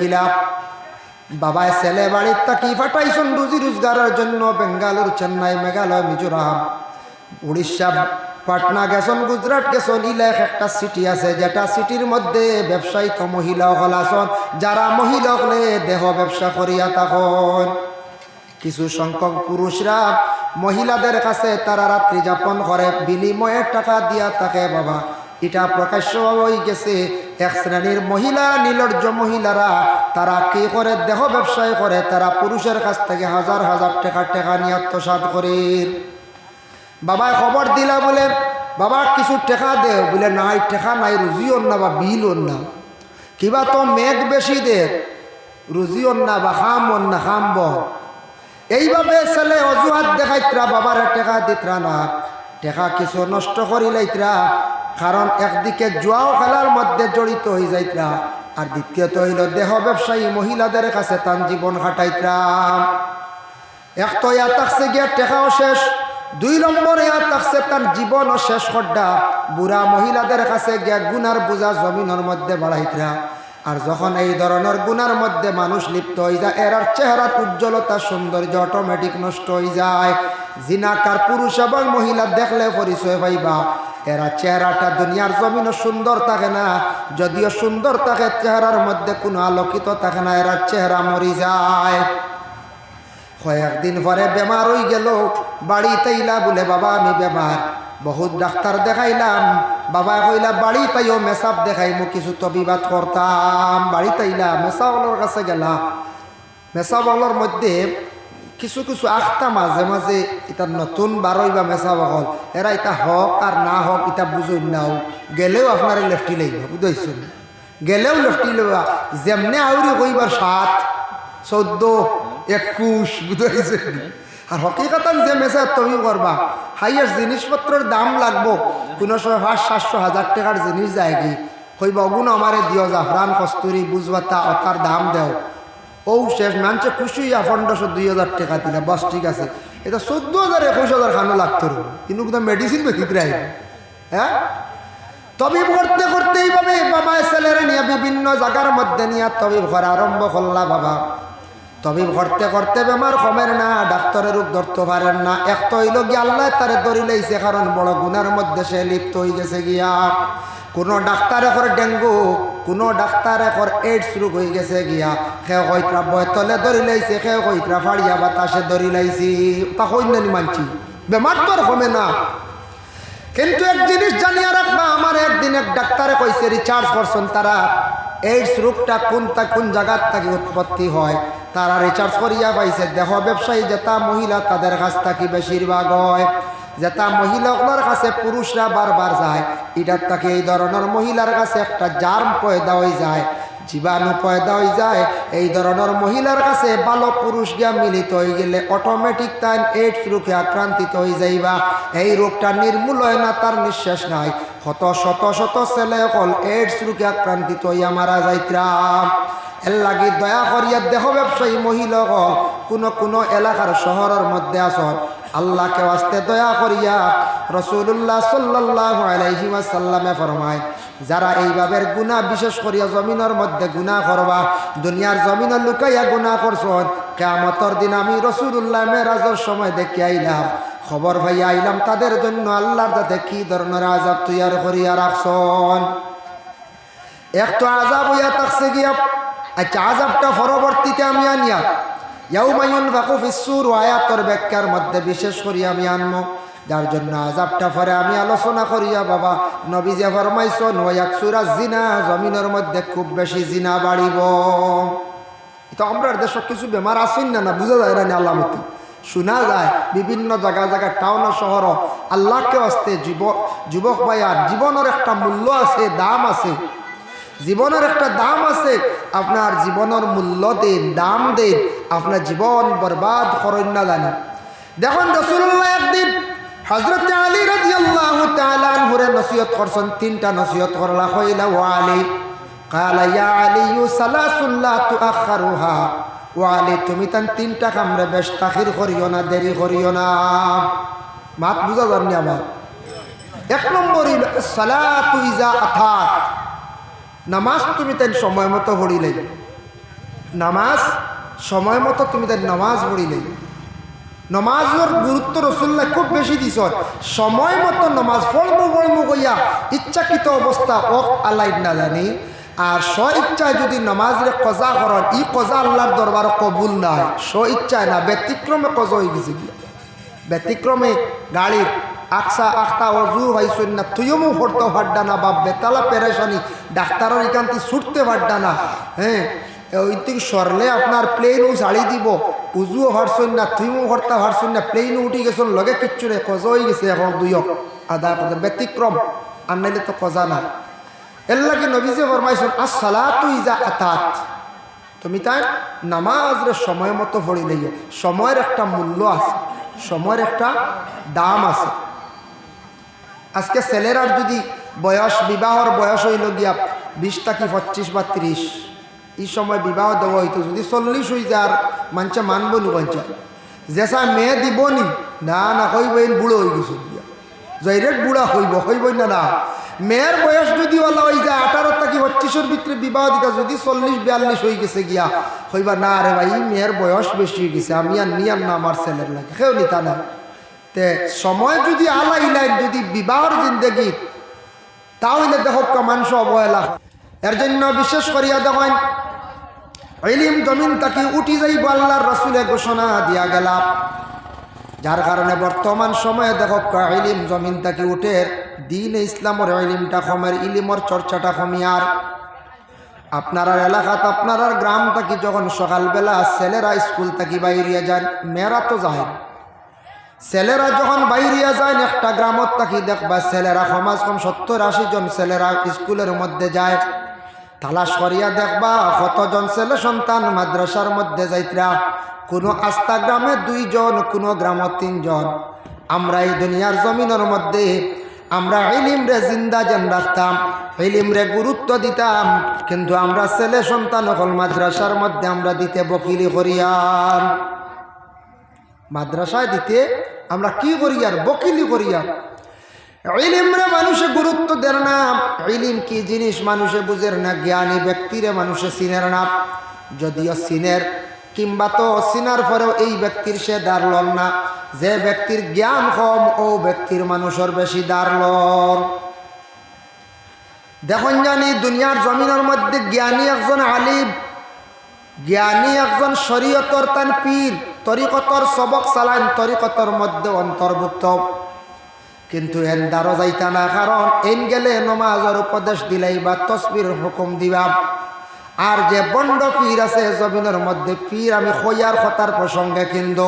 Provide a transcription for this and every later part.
দেখিলাম বাবায় ছেলে বাড়ির তাকি ফাটাইছেন রুজি রোজগারের জন্য বেঙ্গালুরু, চেন্নাই, মেঘালয়, মিজোরাম, উড়িষ্যা, পাটনা গেছেন, গুজরাট গেছেন। ইলাক একটা সিটি আছে যেটা সিটির মধ্যে ব্যবসায়িক মহিলা হল আসন, যারা মহিলা হলে দেহ ব্যবসা করিয়া তখন কিছু সংখ্যক পুরুষরা মহিলাদের কাছে তারা রাত্রি যাপন করে, বিনিময়ে টাকা দিয়া থাকে। বাবা এটা প্রকাশ্য হয়ে গেছে। এক শ্রেণীর মহিলা, নির্লজ্জ মহিলারা, তারা কি করে দেহ ব্যবসায় করে, তারা পুরুষের কাছ থেকে হাজার হাজার টাকা নিয়ে আত্মসাৎ করে। বাবায় খবর দিলা বলে বাবা কিছু টাকা দে, বলে নাই টাকা নাই, রুজিও না বা বিলও না, কিবা তো মেঘ বেশি দে, রুজিও না বা খাম না খামব। এইভাবে ছেলে অজুহাত দেখাইতরা, বাবার টাকা দিতরা না, টাকা কিছু নষ্ট করিলাইতরা। কারণ একদিকে জুয়াও খেলার মধ্যে জড়িত হয়ে যাইতরা, আর দ্বিতীয়ত হইল দেহ ব্যবসায়ী মহিলাদের কাছে তার জীবন কাটাইতরা। এক তো ইয়া থাকছে গিয়া টাকাও শেষ, 2 নম্বর ইয়া থাকছে তার জীবনও শেষ করডা। বুড়া মহিলাদের কাছে গিয়া গুনার বোঝা জমিনের মধ্যে বাড়াইতরা। আর যখন এই ধরনের গুনার মধ্যে মানুষ লিপ্ত হয়ে যায়, এর চেহারার উজ্জ্বলতা সৌন্দর্য অটোমেটিক নষ্ট হয়ে যায়। জিনাকার পুরুষ এবং মহিলা দেখলে পরিচয় পাইবা, এরা চেহারাটা দুনিয়ার জমিনও সুন্দর থাকে না, যদিও সুন্দর থাকে চেহারার মধ্যে কোনো আলোকিত থাকে না, এরা চেহারা মরি যায়। কয়েকদিন পরে বেমার হয়ে গেল, বাড়িতে ইলা বলে বাবা আমি বেমার, বহুত ডাক্তার দেখাইলাম। বাবা কইলা বাড়ি তাইও মেসাব দেখাইমু, কিছু তবিবাদ করতাম। বাড়ি তাইলা মেসাবলর কাছে গেলা, মেসাবলর মধ্যে কিছু কিছু আখতা মাঝে মাঝে এটা নতুন বারোই বা মেসাবল, এরা এটা হক আর না হক এটা বুঝই নাও। গেলেও আপনার লেফটি লইবা, বুঝাইছেন, গেলেও লেফটি লইবা। যেমনে আউরি কইবার 7, 14, 21, বুঝাইছেন। আর হকিকতান যে মেসেজ তুমি করবা, হাইয়েস্ট জিনিসপত্রের দাম লাগবো, কোনো সময় 500-700 টাকার জিনিস যায় কি কইবা অগুন আমারে দিও, জাফরান কস্তুরি বুঝবাতা অতার দাম দেও। ও শেষ মানছে খুশি 1500-2000 টাকা দিলে বস ঠিক আছে, এটা 14,000-21,000 খানো লাগতো, কিন্তু মেডিসিন বেশিতে আইব। হ্যাঁ, তবিব করতে করতে এইভাবে বাবা ছেলেরা নিয়ে বিভিন্ন জায়গার মধ্যে নিয়ে তবিব করা আরম্ভ করলা। বাবা তবিব করতে করতে বেমার কমের না, ডাক্তারের রূপ ধরতে পারেন না। এক তো হইল গিয়া আল্লাহ তারে ধরি লাইছে, কারণ বড় গুনার মধ্যে সে লিপ্ত হয়ে গেছে গিয়া। কোনো ডাক্তার এখন ডেঙ্গু, কোনো ডাক্তার এখন এইডস রোগ হয়ে গেছে গিয়া। খেয়ে কইত্রা বয়তলে ধরি লাইছে, খেয়ে কইত্রা ফাড়িয়া বাতাসে ধরি লাইছি, তা কইনানি মানছি, বেমার তো আর কমে না। কিন্তু এক জিনিস জানিয়া রাখবা, আমার একদিন এক ডাক্তারে কইছে রিচার্জ করছেন তারা, এইডস রোগটা কোন জায়গার থেকে উৎপত্তি হয়, তারা রিচার্জ করিয়া পাইছে দেহ ব্যবসায়ী যেটা মহিলা তাদের কাছ থেকে বেশিরভাগ হয়। যেটা মহিলাগুলোর কাছে পুরুষরা বারবার যায়, এটার থেকে এই ধরনের মহিলার কাছে একটা জার্ম পয়দা হয়ে যায়, জীবাণু পয়দা হয়ে যায়। এই ধরনের মহিলার কাছে ভালো পুরুষ গিয়া মিলিত হয়ে গেলে অটোমেটিক তাই এইডস রোগে আক্রান্তিত হয়ে যাইবা। এই রোগটা নির্মূল হয় না, তার নিঃশ্বাস নাই। শত শত ছেলে হল এইডস রোগে আক্রান্তিত হইয়া মারা যাইতাম। এর লাগি দয়া করিয়া দেহ ব্যবসায়ী মহিলা হল কোনো এলাকার শহরের মধ্যে আসন, আল্লাহকে ওয়াস্তে দয়া করিয়া রাসূলুল্লাহ সাল্লাল্লাহু আলাইহি ওয়াসাল্লামে ফরমায়, যারা এইভাবে গুনাহ বিশেষ করিয়া জমিনের মধ্যে গুনাহ করবা, দুনিয়ার জমিনে লুকাইয়া গুনাহ করছন, কিয়ামতের দিন আমি রাসূলুল্লাহ মেরাজের সময় দেখে আইলাম, খবর ভাইয়া আইলাম তাদের জন্য আল্লাহর যাতে কি ধরনের আযাব তৈয়ার করিয়া রাখছন। এক তো আযাব হইয়া থাকছে গিয়া, আচ্ছা আযাবটা পরবর্তীতে আমি আনিয়া ইয়াউমা ইউনফাখু ফিস-সূর আয়াতের ব্যাখ্যার মধ্যে বিশেষ করিয়া আমি আনবো, যার জন্য আযাবটা পরে আমি আলোচনা করিয়া বাবা নবী যে ফরমাইছেন ওয়ায়াকসুরা জিনা, জমিনের মধ্যে খুব বেশি জিনা বাড়িব। এটা আমরা দেশে কিছু বেমার আছেন না বুঝা যায় না, আলামতি শোনা যায় বিভিন্ন জায়গায় টাউন শহর। আল্লাহকে আসতে যুবক ভাইয়ার জীবনের একটা মূল্য আছে, দাম আছে, জীবনের একটা দাম আছে। আপনার জীবনের মূল্য দেন, দাম দেন, আপনার জীবন বরবাদ করেন না জানেন। দেখুন রাসূলুল্লাহ একদিন হযরত আলী রাদিয়াল্লাহু তাআলা আনহুরে নসিহত করছেন, 3টা নসিহত করলা। কইলা ওয়া আলী, ক্বালা ইয়া আলী সালাসুন লা তুআখারুহা, ওয়া আলী তুমি তান 3টা কামরে বেশ তাখির করিও না, দেরি করিও না। মাত বুঝা জানি আমার 1 নম্বর সালাতু ইজা আতাত, নামাজ তুমি তাই সময় মতো পড়িলে। নামাজ সময় মতো তুমি তাই নামাজ পড়িলে নমাজের গুরুত্ব রসুল্লাহ খুব বেশি দিছ সময় মতো নমাজ ফলমু কইয়া ইচ্ছাকৃত অবস্থা আল্লাহ না জানি আর স্ব ইচ্ছায় যদি নমাজরে কজা করেন ই কজা আল্লাহর দরবার কবুল নাই স্ব ইচ্ছায় না ব্যতিক্রমে কজা হয়ে গেছে ব্যতিক্রমে গাড়ির আকসা আখতা অজু হয়েছেন না তুইও পড়তে পারডা না বা বেতালা পেরেশানি ডাক্তারের এখানটি ছুটতে পারডা না হ্যাঁ ওই তুই সরলে আপনার প্লেনও ছাড়ি দিব উজুও হারছেন না তুইও হরতা হারছেন না প্লেনও উঠি গেছেন লগে কিচ্ছু নেই কজা হয়ে গেছে এখন দুইক আদা কথা ব্যতিক্রম আর নাইলে তো কজা না এর লাগে নবীজে ফরমাইছেন আসসালাতু ইজা আতাত তুমি তাই নামাজের সময় মতো পড়িলে সময়ের একটা মূল্য আছে সময়ের একটা দাম আছে আজকে ছেলেরার যদি বয়স বিবাহর বয়স হইল গিয়া 20 কি 25 বা 30 এই সময় বিবাহ দেওয়া হইতো যদি 40 হয়ে যায় আর মানুষে মানব নি পঞ্চায়েত যেসা মেয়ে দিব নি না না হইব বুড়ো হয়ে গেছে ডাইরেক্ট বুড়া হইব না না মেয়ের বয়স যদি ওলা হয়ে যায় 18 কি 25 ভিতরে বিবাহ দিতা যদি 40-42 হয়ে গেছে গিয়া হইবা না রে ভাই মেয়ের বয়স বেশি হয়ে গেছে আমি আর নিয়ার না আমার ছেলের লাগে কেউ নিতা না তে সময় যদি আলাইলাই যদি বিবাহর জিন্দগি তাহলে দেখো মানুষ অবহেলা এর জন্য বিশেষ করিয়া দেখেন ইলম জমিন তাকে উঠি যাইব আল্লাহর রাসূলের ঘোষণা দিয়া গেলা যার কারণে বর্তমান সময়ে দেখো ইলম জমিন তাকে উঠে দিন ইসলামের ইলমটা কমের ইলমের চর্চাটা কমিয়ার আপনার এলাকাত আপনার গ্রাম থাকি যখন সকালবেলা ছেলেরা স্কুল থাকি বাইরিয়া যান মেয়েরা তো যায় ছেলেরা যখন বাইরিয়া যায় একটা গ্রামত থাকি দেখবা ছেলেরা সমাজ কম 70-80 জন ছেলেরা স্কুলের মধ্যে যায় তালাশ করিয়া দেখবা কতজন ছেলে সন্তান মাদ্রাসার মধ্যে যাইতরা কোনো আস্থা গ্রামে 2 জন কোনো গ্রামত 3 জন আমরা এই দুনিয়ার জমিনের মধ্যে আমরা ইলম রে জিন্দা জান রাখতাম ইলম রে গুরুত্ব দিতাম কিন্তু আমরা ছেলে সন্তান হল মাদ্রাসার মধ্যে আমরা দিতে বকিলি করিয়ার মাদ্রাসায় দিতে আমরা কি করিয়ার বকিলি করিয়ার ইলম রে মানুষে গুরুত্ব দেন না ইলম কি জিনিস মানুষে বুঝের না জ্ঞানী ব্যক্তিরে মানুষে চিনের না যদিও চিনের কিংবা তো চিনার পরেও এই ব্যক্তির সে দাঁড়ল না যে ব্যক্তির জ্ঞান কম ও ব্যক্তির মানুষের বেশি দাঁড়ল দেখুন জানি দুনিয়ার জমিনের মধ্যে জ্ঞানী একজন আলিম জ্ঞানী একজন শরীয়তর তান পীর তরিকতর সবক চালান তরিকতর মধ্যে অন্তর্ভুক্ত কিন্তু এন দ্বারা যাইতা না কারণ এন গেলে নমাজের উপদেশ দিলাই বা তসবির হুকুম দিবা আর যে বন্ড পীর আছে জমিনের মধ্যে পীর আমি খইয়ার কথার প্রসঙ্গে কিন্তু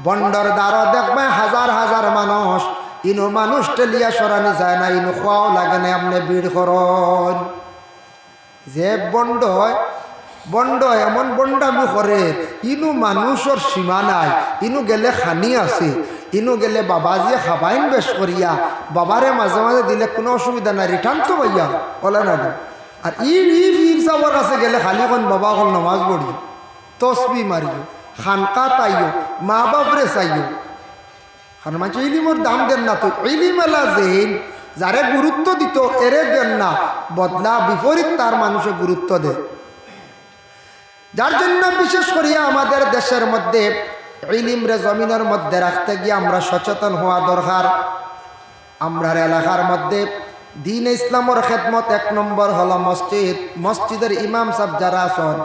বন্ডর দ্বারা দেখবে হাজার হাজার মানুষ ইনো মানুষ টেলিয়া সরানি যায় না ইনো খাওয়াও লাগে না আপনি ভিড় করন যে বন্ড এমন বন্ডামি করে ইনু মানুষের সীমা নাই ইনু গেলে খানি আছে ইনু গেলে বাবাজিয়ে খাবাইন বেশ করিয়া বাবারে মাঝে মাঝে দিলে কোনো অসুবিধা নাই রিটার্ন তো ভাইয়া বলে না আর ইর সাবর কাছে গেলে খালি কোন বাবা হল নমাজ পড়িও তসবি মারিও খানকা তাইও মা বাপরে চাইও কারণ মানুষ ইলিমর দাম দেন না তো ইলিমেলা যেন যারে গুরুত্ব দিত এরে দেন না বদলা বিপরীত তার মানুষে গুরুত্ব দেয় যার জন্য বিশেষ করিয়া আমাদের দেশের মধ্যে ইলম রে জমিনের মধ্যে রাখতে গিয়ে আমরা সচেতন হওয়া দরকার আমরা এলাকার মধ্যে দিন ইসলামের খেদমত 1 নম্বর হলো মসজিদের ইমাম সাহেব যারা আছেন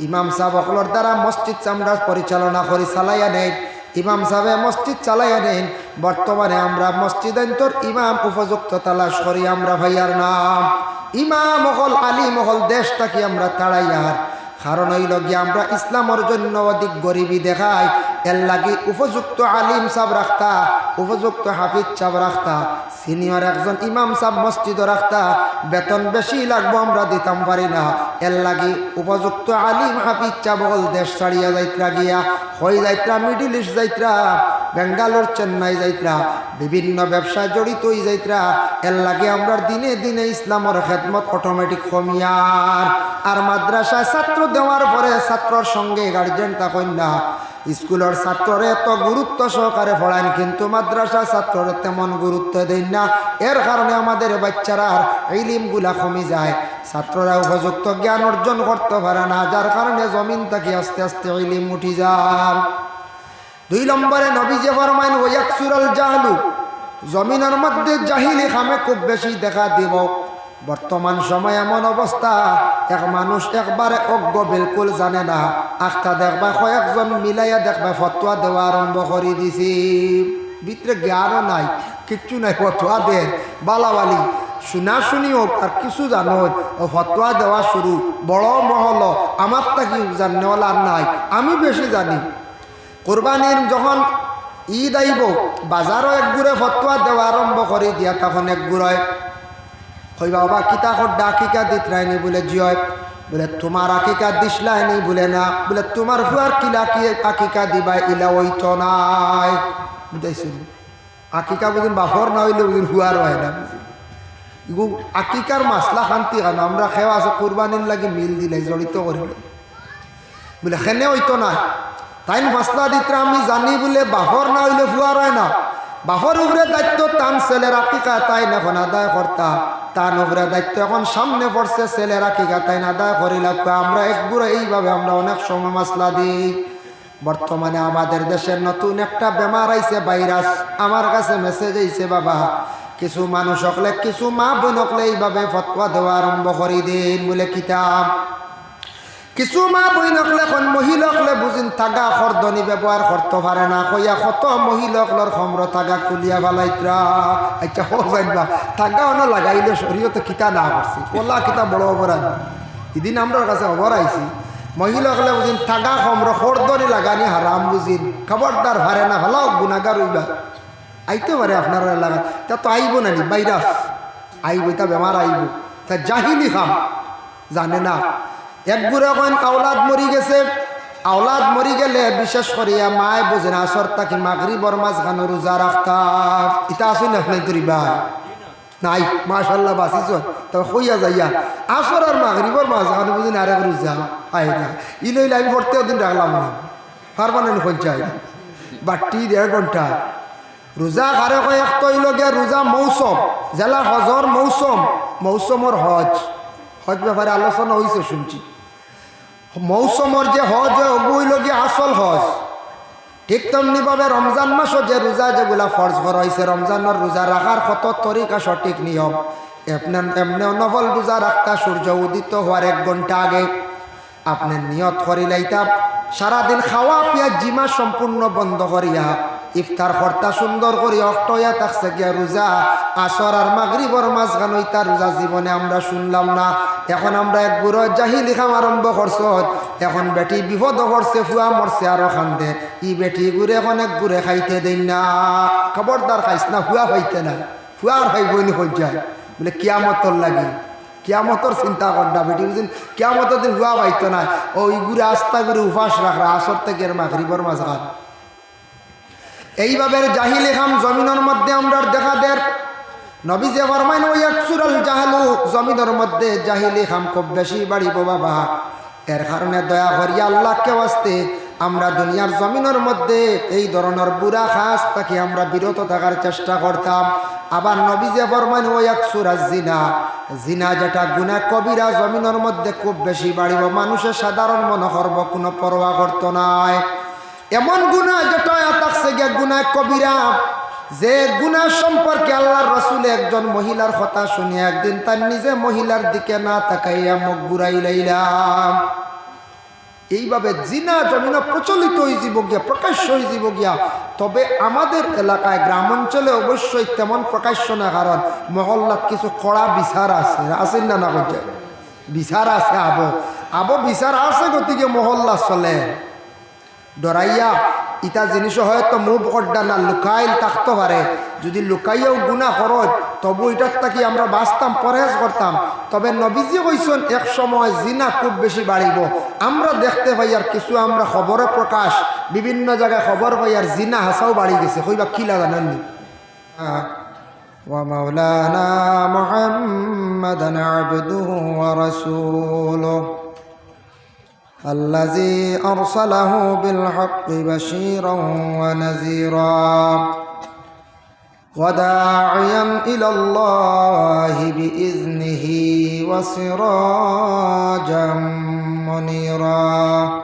ইমাম সাহেব সকলের দ্বারা মসজিদ আমরা পরিচালনা করি চালাইয়া নেন ইমাম সাহেব মসজিদ চালাইয়া নেন বর্তমানে আমরা মসজিদান্তর ইমাম উপযুক্ত তালাশ করি আমরা ভাইয়ার নাম ইমাম হল আলিম হল দেশ থাকি আমরা তাড়াইয়ার কারণ হইল গিয়ে আমরা ইসলামের জন্য অধিক গরিবী দেখাই এর লাগে উপযুক্ত আলিম সাহেব রাখতা উপযুক্ত হাফিজ সাহেব রাখতা সিনিয়র একজন ইমাম সাহেব মসজিদ রাখতা বেতন বেশি লাগবো আমরা দিতাম পারি না এর লাগে উপযুক্ত আলিম হাফিজ সাহেব দেশ ছাড়িয়া যাইত্রা গিয়া হয়ে যাইত্রা মিডিল ইস্ট যাইত্রা বেঙ্গালোর চেন্নাই যাইত্রা বিভিন্ন ব্যবসায় জড়িত হয়ে যাইত্রা এর লাগে আমরা দিনে দিনে ইসলামের খেদমত অটোমেটিক কমিয়ার আর মাদ্রাসায় ছাত্র দেওয়ার পরে ছাত্রর সঙ্গে গার্জেন থাকেন না স্কুলের ছাত্ররে তো গুরুত্ব সহকারে পড়ান, কিন্তু মাদ্রাসা ছাত্ররে তেমন গুরুত্ব দেন না। এর কারণে আমাদের বাচ্চারা ইলমগুলা কমে যায়, ছাত্ররা উপযুক্ত জ্ঞান অর্জন করতে পারে না, যার কারণে জমিন থেকে আস্তে আস্তে ইলম উঠি যায়। 2 নম্বরে নবী যে ফরমাইন ওয়াকসুরাল জাহলু, জমিনের মধ্যে জাহিলি খামে খুব বেশি দেখা দিব। বর্তমান সময় এমন অবস্থা, এক মানুষ একবারে অজ্ঞ, বিলকুল জানে না, আখটা দেখবা কয়েকজন মিলাইয়া দেখবা ফতোয়া দেওয়া আরম্ভ করে দিছি, ভিতরে জ্ঞানও নাই, কিচ্ছু নাই, ফতোয়া দেন বালাবালি শুনা শুনি হোক আর কিছু জানো ও ফতোয়া দেওয়া শুরু, বড় মহল, আমার তাকে জানেওয়ালা নাই, আমি বেশি জানি। কোরবানির যখন ঈদ আইব, বাজারও একগুড়ে ফতোয়া দেওয়া আরম্ভ করে দিয়া, তখন একগুড়ায় কই বাবা কিতা খড্ডা আকিকা দিত রাইনি, বলে জিয়, বলে তোমার আকিকা দিসলাইনি, বলে না, বলে তোমার ফুয়ার কিলা কি আকিকা দিবা, ইলা ওইতো নাই, বুঝাইছিল আকিকা বুঝুন বাফর না হইলে বুঝুন ফুয়ার হয় না। আকিকার মাসলা শান্তি কেন আমরা খেয়া আছে কোরবানির লাগে মিল দিলে জড়িত করিল, বলে খেনে হইতো না, তাই মাসলা দিতে আমি জানি, বলে বাফর না হইলে ফুয়ার হয় না, বাফর উপরে দায়িত্ব তান ছেলের আকিকা তাই না এখন আদায় করতা, তার উপরে দায়িত্ব এখন সামনে পড়ছে ছেলের আকিকা তাই না আদায় করিল। আমরা একগুলো এইভাবে আমরা অনেক সময় মাসলা দিই। বর্তমানে আমাদের দেশের নতুন একটা বেমার আইছে, ভাইরাস। আমার কাছে মেসেজ আইছে, বাবা কিছু মানুষ হকলে, কিছু মা বোন হকলে এইভাবে ফতোয়া দেওয়া আরম্ভ করে দিন, বলে কিতাব কিছু মা বইন হকলে এখন মহিলা হকলে বুঝিন থাকা খরদনি ব্যবহার করতে পারে না, কইয়া কত মহিলা হকলর খমর থাকা কুলিয়া বালাইত্রা। আচ্ছা হো যাইবা থাকা অন লাগাইলে শরীয়তে কিতা না করছি, ওলা কিতা বড় অপরাধ। এদিন আমরা কাছে অবর আইছি, মহিলা হকলে বুঝিন থাকা খমর খরদনি লাগানি হারাম, বুঝিন খবরদার ভারে না, ভালো গুণাগার হইবা। আইতে পারে আপনার এলাকা, তা তো আইব না নি, ভাইরাস আইব, তা বেমার আইব, তা জাহিলি খাম জানে না। একগুড়ে এখন আওলাদ মরি গেছে, আওলাদ মরি গেলে বিশেষ করিয়া মায় বোঝে না, আসর তাকে মাগরিবর মাঝখানে রোজা রাখতাম, এটা আসুন আপনি করিবা নাই, মাশাল্লাহ বাঁচিছ, তবে কইয়া যাইয়া আসর আর মাগরিবর মাঝখানে বুঝিন আরেক রোজা আয় না, ইলইলে আমি প্রত্যেক দিন রাখলাম না, পারবান পঞ্চায় বাটি 1.5 ঘন্টা রোজা কারে কয়েক তৈল গিয়া রোজা মৌসুম, জেলা হজর মৌসুম, মৌসুমর হজ, হজ ব্যাপারে আলোচনা হয়েছে শুনছি। মৌসুমর যে হজ ওগুলো গিয়ে আসল হজ, ঠিক তেমনিভাবে রমজান মাসও যে রোজা যেগুলা ফরজ করা হয়েছে, রমজানের রোজা রাখার কত তরিকা সঠিক নিয়ম। এমনি নফল রোজা রাখতা সূর্য উদিত হওয়ার 1 ঘন্টা আগে আপনি নিয়ত করিলাইতাম, সারাদিন খাওয়া পেঁয়াজ জিমা সম্পূর্ণ বন্ধ করিয়া ইফতার কর্তা সুন্দর করি অক্টয়া থাকছে গিয়া রোজা, আসর আর মাগরিবর মাঝখান হইতা রোজা জীবনে আমরা শুনলাম না। এখন আমরা এক বুড়ো জাহিলি খাম আরম্ভ করছ, এখন বেটি বিপদ করছে, ফুয়া মরছে আরো খান্দে, ই বেটি ঘুরে এখন এক ঘুরে খাইতে দেন না, খবরদার খাইস না, ফুয়া খাইতে না, ফুয়া আর খাইব নি হয়ে যায়, বলে কিয়ামতর লাগি, কিয়ামতর চিন্তা করডা বেটি বুঝিন, কিয়ামতের দিন ফুয়া পাইতো না, ওই ঘুরে আস্তা ঘুরে উপাস রাখরা আসর থেকে মাগরিবর মাঝখান। এইভাবে জাহিলি খাম জমিনের মধ্যে আমরা দেখা দের। নবী যে ফরমাইন ওয়াকসুরাল জাহলু, জমিনের মধ্যে জাহিলি খাম খুব বেশি বাড়িব বাবা। এর কারণে দয়া করিয়া আল্লাহকে ওয়াস্তে আমরা দুনিয়ার জমিনের মধ্যে এই ধরনের বুড়া খাস তাকে আমরা বিরত থাকার চেষ্টা করতাম। আবার নবী যে ফরমাইন ওয়াকসুরাজ জিনা, জিনা যেটা গুনাহ কবিরা জমিনের মধ্যে খুব বেশি বাড়িব, মানুষের সাধারণ মনে করব কোনো পরোয়া করতো নাই। এমন গুনাহ যেটা থাকছে গিয়া গুনাহ কবিরা, যে গুনাহ সম্পর্কে আল্লাহর রাসূল একজন মহিলার কথা শুনে একদিন তার নিজে মহিলার দিকে না তাকাইয়া মুখ ঘুরাই লাইলাম। এইভাবে জিনা জমিনে প্রচলিত হয়ে যাব গিয়া, প্রকাশ্য হয়ে যাব গিয়া। তবে আমাদের এলাকায় গ্রাম অঞ্চলে অবশ্যই তেমন প্রকাশ্য না, কারণ মহল্লাত কিছু কড়া বিচার আছে, আছেন না, না বলছে বিচার আছে, আবো বিচার আছে, গতিকে মহল্লা চলে। ডরাইয়া ইটা জিনিস হয়তো মুভ করডা না, লুকাইল থাকতে পারে, যদি লুকাইয়াও গুনাহ করত তবু এটার থাকি আমরা বাঁচতাম, পরহেজ করতাম। তবে নবীজি কইছেন এক সময় জিনা খুব বেশি বাড়িব। আমরা দেখতে পাই আর কিছু আমরা খবরে প্রকাশ, বিভিন্ন জায়গায় খবর পাই আর জিনা হাসাও বাড়ি গেছে, কইবা কিলা জানেননি। ওয়া মাওলানা মুহাম্মাদান আবদুহু ওয়া রাসূলুহু الذي أرسله بالحق بشيرا ونذيرا وداعيا إلى الله بإذنه وسراجا منيرا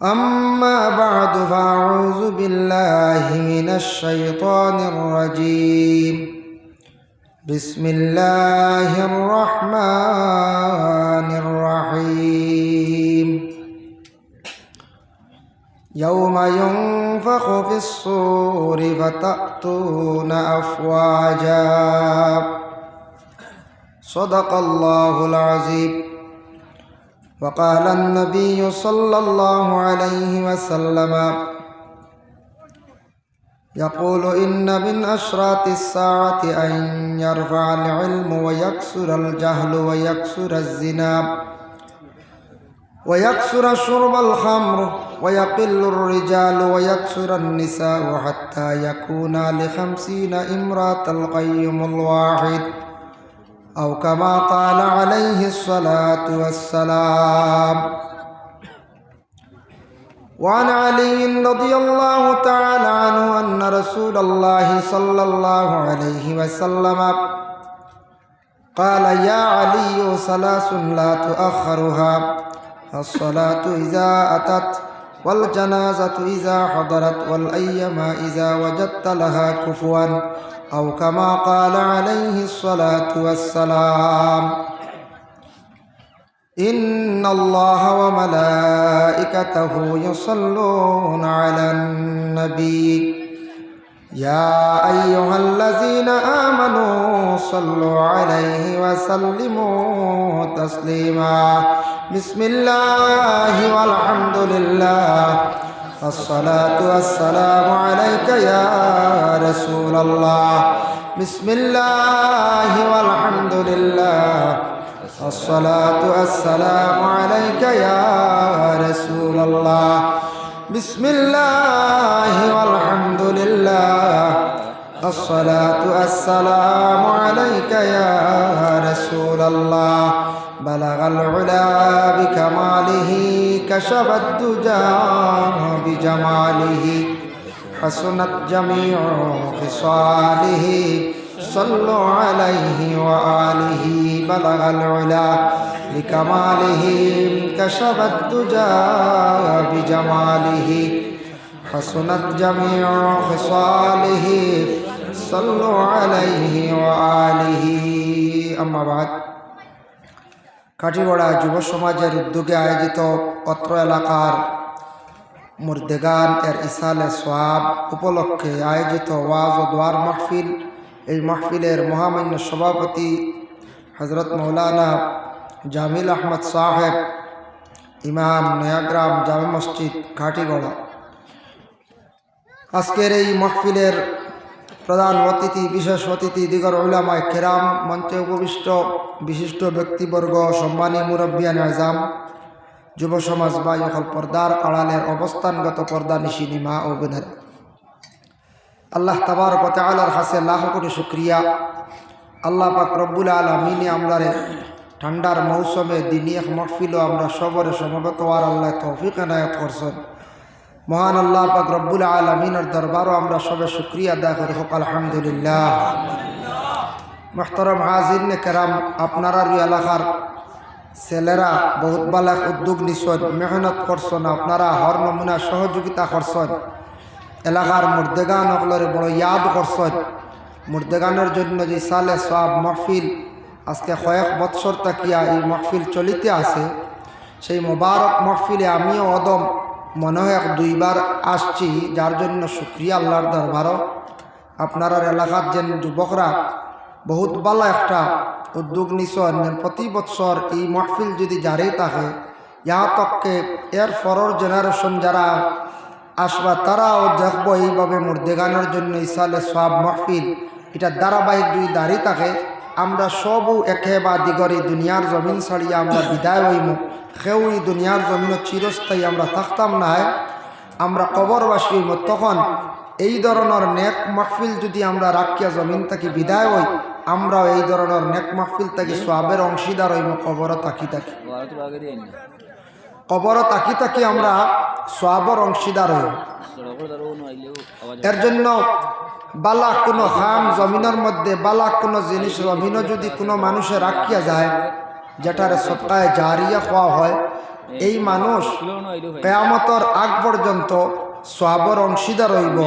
أما بعد فأعوذ بالله من الشيطان الرجيم بسم الله الرحمن الرحيم يوم ينفخ في الصور فتأتون أفواجا صدق الله العظيم وقال النبي صلى الله عليه وسلم يقول إن من أشراط الساعة أن يرفع العلم ويكسر الجهل ويكسر الزنا ويكسر شرب الخمر ويقل الرجال ويكسر النساء حتى يكون ل50 امرأة القيم الواحد أو كما قال عليه الصلاة والسلام. وعن علي رضي الله تعالى عنه أن رسول الله صلى الله عليه وسلم قال يا علي ثلاث لا تؤخرها الصلاة إذا أتت والجنازة إذا حضرت والأيام إذا وجدت لها كفوا أو كما قال عليه الصلاة والسلام. إن الله وملائكته يصلون على النبي يا أيها الذين آمنوا صلوا عليه وسلموا تسليما. بسم الله والحمد لله الصلاة والسلام عليك يا رسول الله. بسم الله والحمد لله الصلاة والسلام عليك يا رسول الله. بسم الله والحمد لله الصلاة والسلام عليك يا رسول الله. بلغ العلا بكماله كشف الدجى بجماله حسنت جميع خصاله صلوا عليه وآله. بلغ العلا بكماله كشف الدجى بجماله حسنت جميع خصاله صلوا عليه وآله. أما بعد কাটিগড়া যুব সমাজের উদ্যোগে আয়োজিত অত্র এলাকার মুর্দেগান এর ইসালে সোয়াব উপলক্ষে আয়োজিত ওয়াজ ও দোয়ার মাহফিল, এই মাহফিলের মহামান্য সভাপতি হজরত মৌলানা জামিল আহমদ সাহেব, ইমাম নয়াগ্রাম জামে মসজিদ কাটিগড়া। আজকের এই মাহফিলের প্রধান অতিথি, বিশেষ অতিথি দিগর উলামায়ে কেরাম, মঞ্চে উপবিষ্ট বিশিষ্ট ব্যক্তিবর্গ, সম্মানী মুরব্বিয়ান আজম, যুব সমাজ ভাই অকল পর্দার আড়ালের অবস্থানগত পর্দা নিশিনী মা ও বোনেরা, আল্লাহ তাবারক ওয়া তাআলার কাছে লাখ কোটি শুকরিয়া। আল্লাহ পাক রব্বুল আলামিনে আমরারে ঠান্ডার মৌসুমে দিনী এক মাহফিলও আমরা সবরে সমবেত হওয়ার আল্লাহ তৌফিক এনায়েত করছেন। মহান আল্লাহ পাক রব্বুল আলামিনের দরবারও আমরা সবে শুকরিয়া আদায় করি, হোক আলহামদুলিল্লাহ। মুহতারাম হাজিরিন কেরাম, আপনারা এলাকার ছেলেরা বহুত ভালো উদ্যোগ নিছেন, মেহনত করছেন, আপনারা হর নমুনা সহযোগিতা করছেন, এলাকার মুর্দেগান সকলরে বড় ইয়াদ করছেন। মুর্দেগানের জন্য যে সালে সব মাহফিল আজকে কয়েক বৎসর তাকিয়া এই মাহফিল চলিতে আছে, সেই মোবারক মাহফিলে আমিও অদম মনে হয় 2বার আসছি, যার জন্য শুক্রিয়া আল্লাহর দরবারও। আপনার এলাকার যে যুবকরা বহুত ভালো একটা উদ্যোগ নিছেন, প্রতি বছর এই মাহফিল যদি জারি থাকে, ইয়া তককে এর পরের জেনারেশন যারা আসবা তারাও দেখবো এইভাবে মুর্দেগানের জন্য ইসালে সব মাহফিল এটা ধারাবাহিক যদি দাঁড়িয়ে থাকে, আমরা সবও একে বা দিগরি দুনিয়ার জমিন ছাড়িয়া আমরা বিদায় হইমু, কেউ এই দুনিয়ার জমিনও চিরস্থায়ী আমরা থাকতাম না, আমরা কবরবাসী হইম। তখন এই ধরনের নেক মাহফিল যদি আমরা রাখিয়া জমিন থেকে বিদায় হই, আমরাও এই ধরনের নেক মাহফিল থেকে সওয়াবের অংশীদার হইম, কবরও থাকি। কবর তাকি তাকি আমরা সওয়াবের অংশীদার হই। এর জন্য বালা কোনো খাম জমিনের মধ্যে বালা কোনো জিনিস জমিনও যদি কোনো মানুষের রাখিয়া যায় যেটার সৎকায় জারিয়া খাওয়া হয়, এই মানুষ কিয়ামতের আগ পর্যন্ত সওয়াবের অংশীদার হইব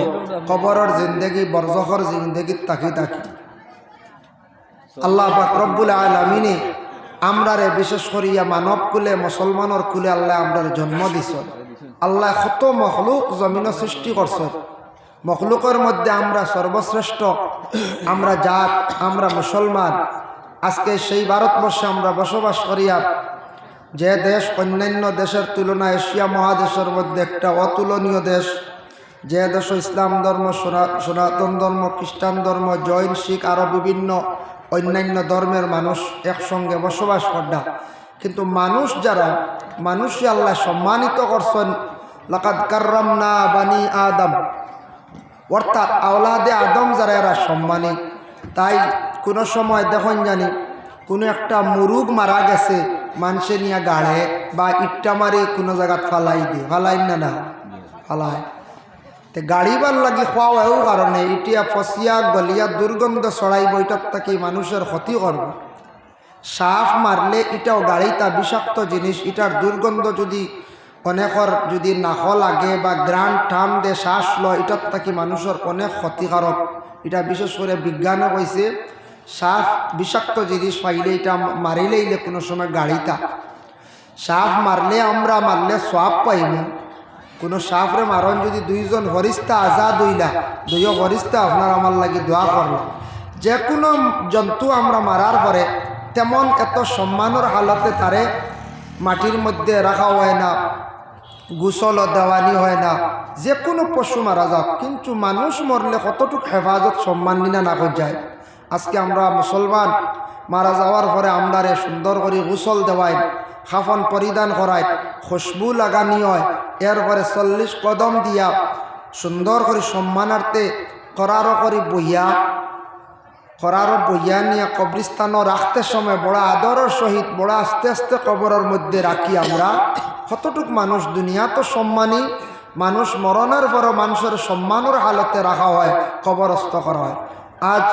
কবরের জিন্দেগি বরজখর জিন্দেগির তাকি তাকি। আল্লাহ পাক রব্বুল আলামিনে আমরারে বিশেষ করিয়া মানব কুলে মুসলমানের কুলে আল্লাহ আমরার জন্ম দিছ। আল্লাহ কত মখলুক জমিন সৃষ্টি করছ, মখলুকের মধ্যে আমরা সর্বশ্রেষ্ঠ, আমরা জাত, আমরা মুসলমান। আজকে সেই ভারতবর্ষে আমরা বসবাস করিয়া যে দেশ অন্যান্য দেশের তুলনায় এশিয়া মহাদেশের মধ্যে একটা অতুলনীয় দেশ, যে দেশ ইসলাম ধর্ম, সনাতন ধর্ম, খ্রিস্টান ধর্ম, জৈন, শিখ আরও বিভিন্ন অন্যান্য ধর্মের মানুষ একসঙ্গে বসবাস করা। কিন্তু মানুষ যারা মানুষই আল্লাহ সম্মানিত করছেন, লাকাদ কাররামনা বানি আদম, অর্থাৎ আওলাদে আদম যারা এরা সম্মানী। তাই কোনো সময় দেখুন জানি কোনো একটা মুরুগ মারা গেছে মানুষে নিয়ে গাড়ে বা ইট্টা মারি কোনো জায়গাত ফালাই দিয়ে, ফালাই না ফালায় তে গাড়িবার লাগি খাওয়াও কারণে ইটিয়া ফসিয়া গলিয়া দুর্গন্ধ ছড়াইব, এটার থেকে মানুষের ক্ষতি করব। সাপ মারলে এটাও গাড়িটা বিষাক্ত জিনিস, এটার দুর্গন্ধ যদি অনেকর যদি নাক লাগে বা গ্রান টান দিয়ে শ্বাস লয়, এটার থেকে মানুষের অনেক ক্ষতিকারক। এটা বিশেষ করে বিজ্ঞানও কইছে সাপ বিষাক্ত জিনিস পাইলে এটা মারিলেইলে কোনো সময় গাড়িটা সাপ মারলে আমরা মারলে সওয়াব পাইব। কোনো সাপরে মারণ যদি দুইজন ফরিস্তা আজাদ হইলা, দুইও ফরিস্তা আপনার আমার লাগি দোয়া করল। যে কোনো জন্তু আমরা মারার পরে তেমন এত সম্মানের হালতে তারে মাটির মধ্যে রাখা হয় না, গোসল দেওয়ানি হয় না। যে কোনো পশু মারা যাক, কিন্তু মানুষ মরলে কতটুকু হেফাজত সম্মান নিনা না যায়। আজকে আমরা মুসলমান মারা যাওয়ার পরে আমরারে সুন্দর করে গোসল দেওয়াই, খাফন পরিধান করায়, খুশবু লাগানি হয়, এরপরে 40 কদম দিয়া সুন্দর করে সম্মানার্থে করারও করে বইয়া নিয়ে কবরস্থানও রাখতে সময় বড় আদরের সহিত বড় আস্তে আস্তে কবরের মধ্যে রাখি আমরা। কতটুক মানুষ দুনিয়া তো সম্মানী, মানুষ মরণের পরও মানুষের সম্মানের হালতে রাখা হয়, কবরস্থ করা হয়। আজ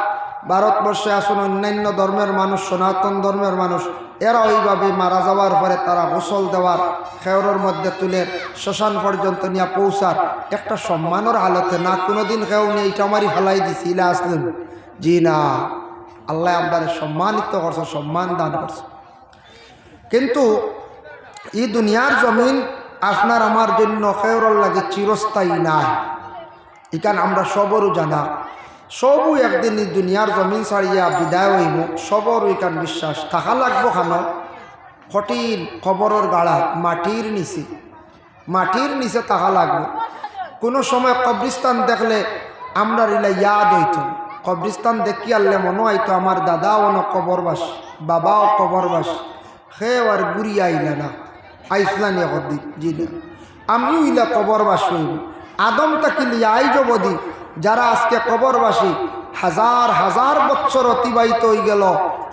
ভারতবর্ষে আসুন অন্যান্য ধর্মের মানুষ, সনাতন ধর্মের মানুষ, এরা ওইভাবে মারা যাওয়ার পরে তারা গোসল দেওয়ার, খেয়রের মধ্যে তুলে শ্মশান পর্যন্ত নিয়ে পৌঁছার একটা সম্মানের হালতে না। কোনোদিন কেউ নিয়ে ইটা মারি ফেলাই দিছি ইলা আসলেন, জি না, আল্লাহ আপনার সম্মানিত করছে, সম্মান দান করছে। কিন্তু এই দুনিয়ার জমিন আপনার আমার জন্য খেয়রর লাগে চিরস্থায়ী নাই, এখানে আমরা সবরও জানা। সবও একদিন এই দুনিয়ার জমিন ছাড়িয়া বিদায় হইব, সবর এখান বিশ্বাস থাকা লাগবো। খানো কঠিন কবরের গাড়া মাটির নিচে থাকা লাগবো। কোনো সময় কবরিস্তান দেখলে আমরা রিলা ইয়াদ হইত, কবরিস্তান দেখি আনলে মনে হইতো আমার দাদাও না কবরবাস, বাবাও কবরবাস, সে আর গুড়ি আইলা না, আইসলানি কদি জি না, আমিও ইলা কবরবাস হইব। আদম তাকিলি আইজ বদি যারা আজকে কবরবাসী, হাজার হাজার বছর অতিবাহিত হয়ে গেল,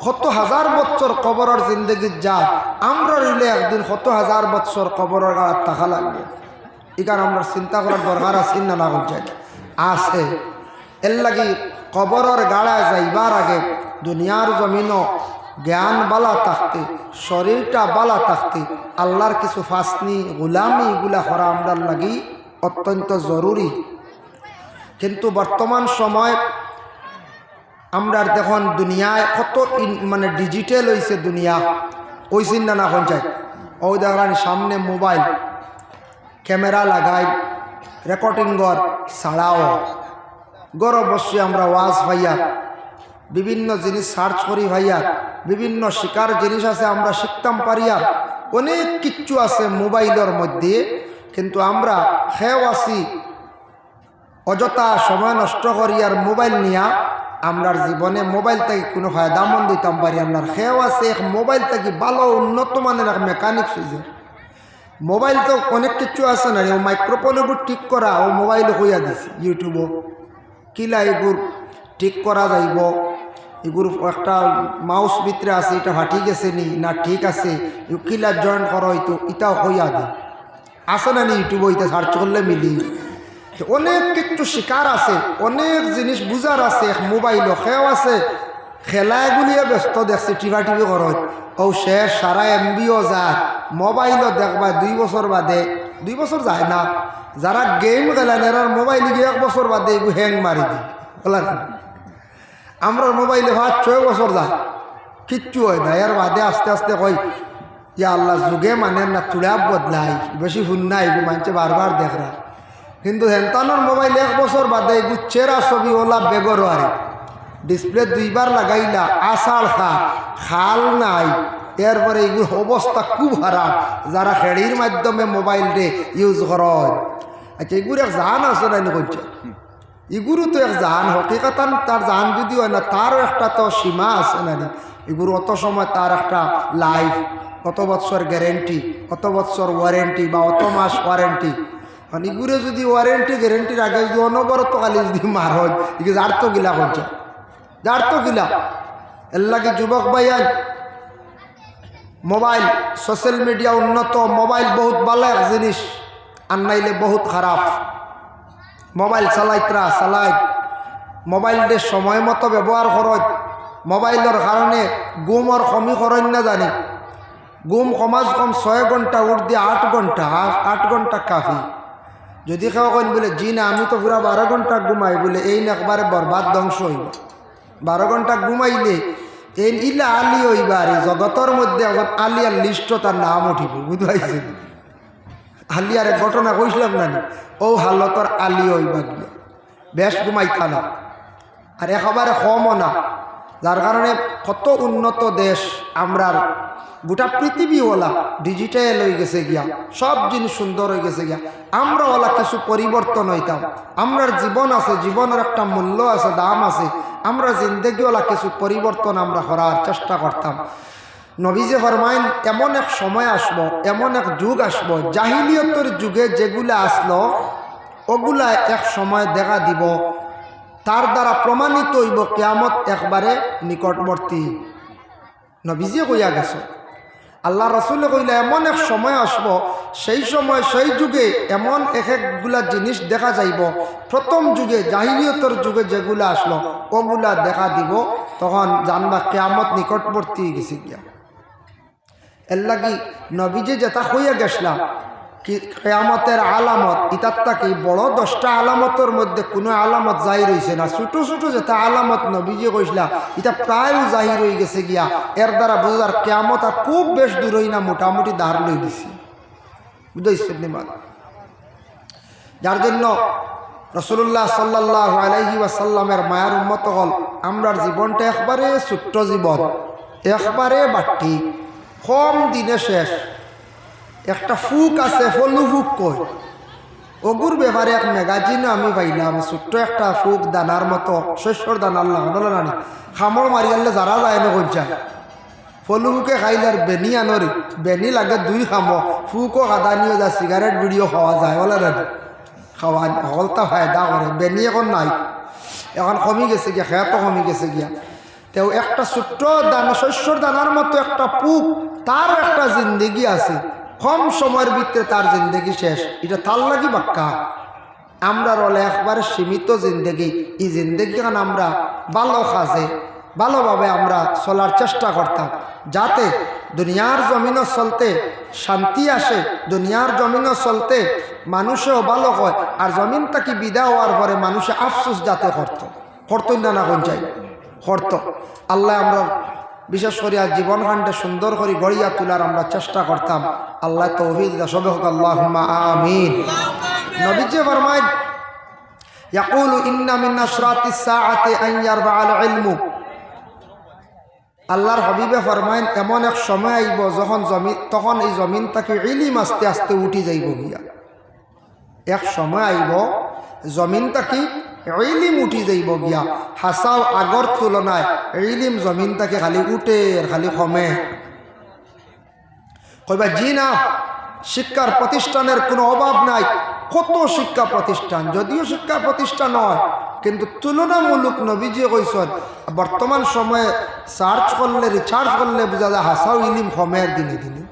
কত হাজার বছর কবরের জিন্দগির যায়, আমরা রইলে একদিন কত হাজার বছর কবরের গাড়ার থাকা লাগবে। এখানে আমরা চিন্তা করার দরকার আছে না না আছে। এর লাগি কবরের গাড়া যাইবার আগে দুনিয়ার জমিনও জ্ঞান বালা থাকতে, শরীরটা বালা থাকতে আল্লাহর কিছু ফাসনি গুলামি এগুলা করা আমরা লাগি অত্যন্ত জরুরি। কিন্তু বর্তমান সময় আমরা দেখুন দুনিয়ায় কত মানে ডিজিটাল হয়েছে দুনিয়া, ওই চিন্তা না পঞ্চায়েত ওই দেখেন সামনে মোবাইল ক্যামেরা লাগাই রেকর্ডিং ঘর ছাড়াও গড় বসে আমরা ওয়াজ ভাইয়া বিভিন্ন জিনিস সার্চ করি ভাইয়া, বিভিন্ন শিকার জিনিস আছে আমরা শিখতাম পারিয়া, অনেক কিচ্ছু আছে মোবাইলের মধ্যে। কিন্তু আমরা খেয়েও আছি অযথা সময় নষ্ট করি আর মোবাইল নিয়া আমরার জীবনে মোবাইল থেকে কোনো ফায়দামন্দ দিতাম পারি। আপনার খেয়েও আছে মোবাইল থেকে ভালো উন্নত মানের এক মেকানিক্স হয়েছে। মোবাইল তো অনেক কিছু আছে না, ও মাইক্রোফোনগুলো ঠিক করা ও মোবাইল হইয়া দিছে, ইউটিউবও কিলা এগুলো ঠিক করা যাইব, এগুলো একটা মাউস ভিতরে আছে, এটা ফাটি গেছে নি না ঠিক আছে, কিলার জয়েন করো হয়তো এটাও হইয়া দে আছে না নি ইউটিউব হইতে সার্চ করলে মিলি। অনেক কিছু শিকার আছে, অনেক জিনিস বুঝার আছে, মোবাইলও খেয়াও আছে, খেলাগুলিও ব্যস্ত দেখছে টিভা টিভি করত ও শেষ সারা এমবিও যায়। মোবাইলও দেখবা 2 বছর বাদে, 2 বছর যায় না, যারা গেম খেলেন এরার মোবাইল গিয়ে 1 বছর বাদে এগুলো হ্যাং মারি দিই বলার। আমরা মোবাইলে 5-6 বছর যায় কিচ্ছু হয় না, এর বাদে আস্তে আস্তে কই ইয়া আল্লাহ যুগে মানে না তুড়া বদলাই বেশি হুন না এগুলো মানছে বারবার দেখরা। কিন্তু হেনতানোর মোবাইল 1 বছর বাদে এগুলো চেরা ছবি ওলা বেগরও আরে ডিসপ্লে 2বার লাগাইলা আষাঢ় খাল নাই, এরপরে এগুলো অবস্থা খুব খারাপ যারা খেড়ির মাধ্যমে মোবাইলটে ইউজ করেন। আচ্ছা এগুলো এক জান আছে না করছে, এগুলো তো এক জান হকিকতান তার জান যদি হয় না তারও একটা তো সীমা আছে না, এগুলো অত সময় তার একটা লাইফ, কত বছর গ্যারেন্টি, কত বছর ওয়ারেন্টি বা অত মাস ওয়ারেন্টি। মানে এগুলো যদি ওয়ারেন্টি গ্যারেন্টির আগে যদি অনবরত কালি যদি মার হয় এগুলো যার তো গিলা করছে, যার তো গিলা। এর লাগে যুবক ভাইয়ান মোবাইল সোশ্যাল মিডিয়া উন্নত, মোবাইল বহুত ভালো এক জিনিস আর নাইলে বহুত খারাপ। মোবাইল চালাইতরা চালাই মোবাইলটে সময় মতো ব্যবহার করত, মোবাইলের কারণে ঘুমর কমি করেন না জানি, ঘুম কমাজ কম 6 ঘন্টা উঠ দিয়ে 8 ঘন্টা, 8 ঘন্টা কাফি। যদি কেউ কেন বলে জি না আমি তো পুরা 12 ঘন্টা ঘুমাই, বলে এই না একবারে বরবাদ ধ্বংস হইব। 12 ঘন্টা ঘুমাইলে এই ইলা আলি হইবারে জগতের মধ্যে এখন আলিয়ার লিস্ট তার নাম উঠিব, বুঝতে পারছেন? আলিয়ার এক ঘটনা কইছিলাম না ও হালতর আলি হইবা গিয়া বেশ ঘুমাইতা না আর একেবারে কমও না, যার কারণে কত উন্নত দেশ আমরার গোটা পৃথিবী ওলা ডিজিটাল হয়ে গেছে গিয়া, সব জিনিস সুন্দর হয়ে গেছে গিয়া। আমরা ওলা কিছু পরিবর্তন হইতাম, আমরার জীবন আছে, জীবনের একটা মূল্য আছে, দাম আছে, আমরা জিন্দগি ওলা কিছু পরিবর্তন আমরা করার চেষ্টা করতাম। নবীজি ফরমাইন এমন এক সময় আসবো, এমন এক যুগ আসবো, জাহিলিয়তের যুগে যেগুলা আসলো ওগুলা এক সময় দেখা দিব, তার দ্বারা প্রমাণিত হইব কিয়ামত একবারে নিকটবর্তী। নবীজি কইয়া গেছে, আল্লাহ রসুলে কইলা এমন এক সময় আসব, সেই সময় সেই যুগে এমন একগুলা জিনিস দেখা যাইব, প্রথম যুগে জাহিলিয়তের যুগে যেগুলা আসলো ওগুলা দেখা দিব, তখন জানবা কিয়ামত নিকটবর্তী গেছে গিয়া। এর লাগি নবীজি যেটা কইয়া গেছিলাম কি কিয়ামতের আলামত, ইতাত্তা কি বড় 10টা আলামতের মধ্যে কোনো আলামত জাহির হয়েছে না, ছোট ছোট যেটা আলামত নবীজি কইসলা এটা প্রায় জাহির হয়ে গেছে গিয়া। এর দ্বারা বোঝার কিয়ামত আর খুব বেশ দূর হই না, মোটামুটি দাঁড় লই দিছি, বুঝাইছেন? যার জন্য রাসূলুল্লাহ সাল্লাল্লাহু আলাইহি ওয়াসাল্লামের মায়ার উম্মত হল আমরার জীবনটা একবারে ছোট্ট জীবন, একবারে বাটি কম দিনে শেষ। একটা ফুক আছে, ফলু ফুক কই, ওগুর ব্যাপারে এক ম্যাগাজিনও আমি পাইলাম, ছোট্ট একটা ফুক দানার মতো, শস্যর দানার লাগানো নানি খামড় মারিয়ালে যারা যায় না কইছা ফলু ফুকে খাইলে আর বেনি আনরি, বেনি লাগে 2 খামো, ফুকও কাদা নিয়ে যা সিগারেট বিড়িও খাওয়া যায় বলে না, খাওয়া হলতা ফায়দা করে। বেনি এখন নাই, এখন কমি গেছে গিয়া, খেয়াতো কমি গেছে গিয়া। তেও একটা ছোট্ট দানা, শস্যর দানার মতো একটা পুক, তার একটা জিন্দগি আছে, কম সময়ের ভিতরে তার জিন্দগি শেষ। এটা তার লাগি বাক্কা আমরা রলে একবারে সীমিত জিন্দগি, এই জিন্দগি আমরা ভালো কাজে ভালোভাবে আমরা চলার চেষ্টা করতাম, যাতে দুনিয়ার জমিনও চলতে শান্তি আসে, দুনিয়ার জমিনও চলতে মানুষেও ভালো হয়, আর জমিন তাকে বিদায় হওয়ার পরে মানুষে আফসোস যাতে করতই না কোন চাই করত। আল্লাহ আমরা বিশেষ করে আর জীবনকাণ্ডে সুন্দর করে গড়িয়া তোলার আমরা চেষ্টা করতাম। আল্লাহ তৌফিক দাও, সবে হোক আল্লাহুম্মা আমিন। নবীজি ফরমায় ইয়াকুলু ইন্না মিন আশরাতিস সাআতি আন ইয়ারফাআল ইলমু, আল্লাহর হাবিবে ফরমায় এমন এক সময় আইব যখন তখন এই জমিন থেকে ইলম আস্তে আস্তে উঠি যাইব গিয়া। এক সময় আইব জমিন থেকে ইলম উঠি যাইব গিয়া, হাসাও আগর তুলনায় ইলম জমিন থেকে খালি উঠে আর খালি কমে। কইবা জি না, শিক্ষার প্রতিষ্ঠানের কোনো অভাব নাই, কত শিক্ষা প্রতিষ্ঠান, যদিও শিক্ষা প্রতিষ্ঠান হয় কিন্তু তুলনামূলক নবীজি কইসন বর্তমান সময়ে সার্চ করলে রিচার্জ করলে বোঝা যায় হাসাও ইলিম কমের দিনে দিনে।